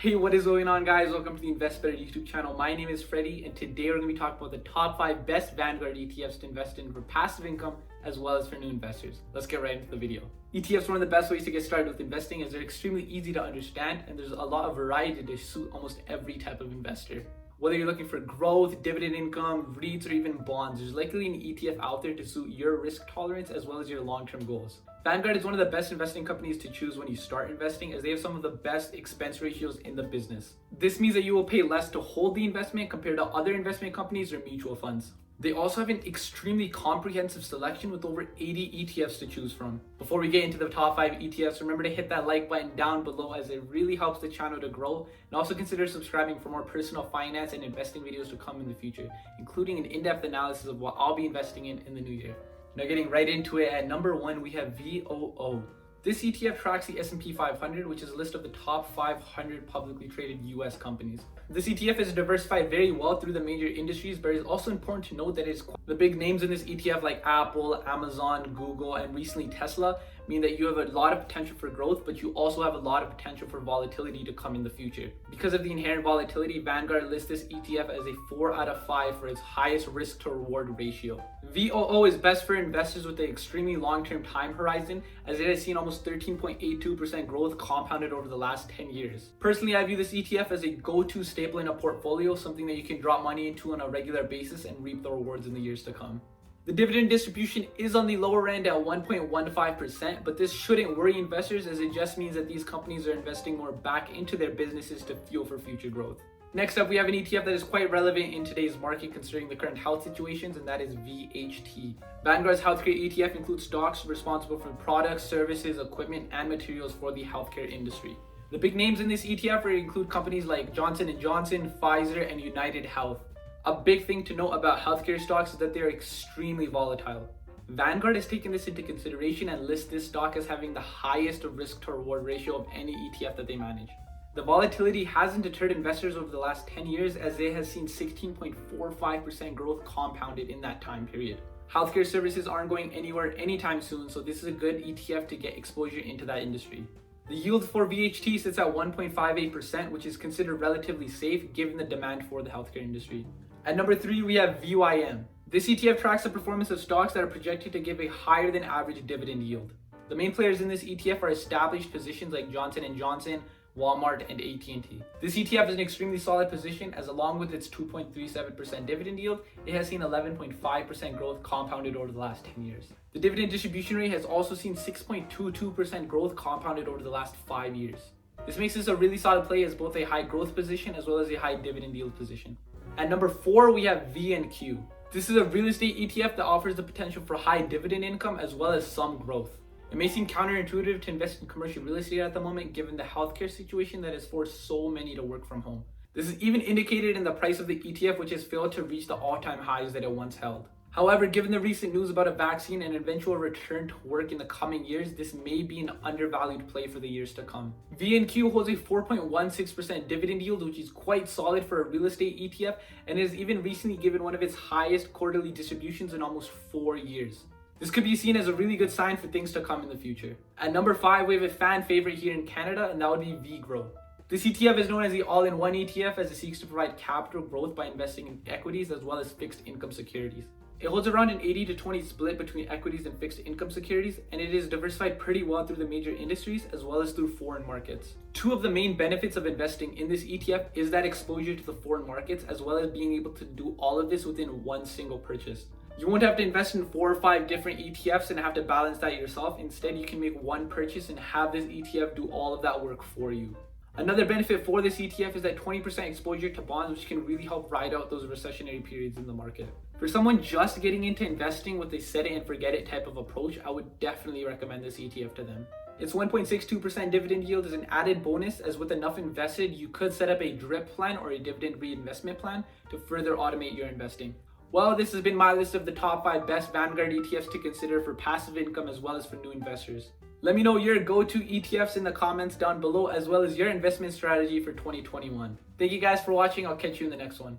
Hey, what is going on, guys? Welcome to the Invest Better YouTube channel. My name is Freddie, and today we're going to be talking about the top 5 best Vanguard ETFs to invest in for passive income as well as for new investors. Let's get right into the video. ETFs are one of the best ways to get started with investing as they're extremely easy to understand and there's a lot of variety to suit almost every type of investor. Whether you're looking for growth, dividend income, REITs, or even bonds, there's likely an ETF out there to suit your risk tolerance as well as your long-term goals. Vanguard is one of the best investing companies to choose when you start investing as they have some of the best expense ratios in the business. This means that you will pay less to hold the investment compared to other investment companies or mutual funds. They also have an extremely comprehensive selection with over 80 ETFs to choose from. Before we get into the top 5 ETFs, remember to hit that like button down below as it really helps the channel to grow, and also consider subscribing for more personal finance and investing videos to come in the future, including an in-depth analysis of what I'll be investing in the new year. Now getting right into it, at number 1 we have VOO. This ETF tracks the S&P 500, which is a list of the top 500 publicly traded US companies. This ETF is diversified very well through the major industries, but it is also important to note that the big names in this ETF like Apple, Amazon, Google, and recently Tesla mean that you have a lot of potential for growth, but you also have a lot of potential for volatility to come in the future. Because of the inherent volatility, Vanguard lists this ETF as a 4 out of 5 for its highest risk to reward ratio. VOO is best for investors with an extremely long-term time horizon, as it has seen almost 13.82% growth compounded over the last 10 years. Personally, I view this ETF as a go-to staple in a portfolio, something that you can drop money into on a regular basis and reap the rewards in the years to come. The dividend distribution is on the lower end at 1.15%, but this shouldn't worry investors as it just means that these companies are investing more back into their businesses to fuel for future growth. Next up, we have an ETF that is quite relevant in today's market considering the current health situations, and that is VHT. Vanguard's healthcare ETF includes stocks responsible for products, services, equipment, and materials for the healthcare industry. The big names in this ETF include companies like Johnson & Johnson, Pfizer, and United Health. A big thing to note about healthcare stocks is that they're extremely volatile. Vanguard has taken this into consideration and lists this stock as having the highest risk to reward ratio of any ETF that they manage. The volatility hasn't deterred investors over the last 10 years as it has seen 16.45% growth compounded in that time period. Healthcare services aren't going anywhere anytime soon, so this is a good ETF to get exposure into that industry. The yield for VHT sits at 1.58%, which is considered relatively safe given the demand for the healthcare industry. At number 3, we have VYM. This ETF tracks the performance of stocks that are projected to give a higher than average dividend yield. The main players in this ETF are established positions like Johnson & Johnson, Walmart, and AT&T. This ETF is an extremely solid position as along with its 2.37% dividend yield, it has seen 11.5% growth compounded over the last 10 years. The dividend distribution rate has also seen 6.22% growth compounded over the last 5 years. This makes this a really solid play as both a high growth position as well as a high dividend yield position. At number 4, we have VNQ. This is a real estate ETF that offers the potential for high dividend income as well as some growth. It may seem counterintuitive to invest in commercial real estate at the moment given the healthcare situation that has forced so many to work from home. This is even indicated in the price of the ETF, which has failed to reach the all-time highs that it once held. However, given the recent news about a vaccine and eventual return to work in the coming years, this may be an undervalued play for the years to come. VNQ holds a 4.16% dividend yield, which is quite solid for a real estate ETF, and has even recently given one of its highest quarterly distributions in almost 4 years. This could be seen as a really good sign for things to come in the future. At number 5, we have a fan favorite here in Canada, and that would be VGRO. This ETF is known as the all-in-one ETF as it seeks to provide capital growth by investing in equities as well as fixed income securities. It holds around an 80-20 split between equities and fixed income securities, and it is diversified pretty well through the major industries as well as through foreign markets. 2 of the main benefits of investing in this ETF is that exposure to the foreign markets as well as being able to do all of this within one single purchase. You won't have to invest in 4 or 5 different ETFs and have to balance that yourself. Instead, you can make one purchase and have this ETF do all of that work for you. Another benefit for this ETF is that 20% exposure to bonds, which can really help ride out those recessionary periods in the market. For someone just getting into investing with a set it and forget it type of approach, I would definitely recommend this ETF to them. Its 1.62% dividend yield is an added bonus, as with enough invested, you could set up a DRIP plan or a dividend reinvestment plan to further automate your investing. Well, this has been my list of the top 5 best Vanguard ETFs to consider for passive income as well as for new investors. Let me know your go-to ETFs in the comments down below as well as your investment strategy for 2021. Thank you guys for watching. I'll catch you in the next one.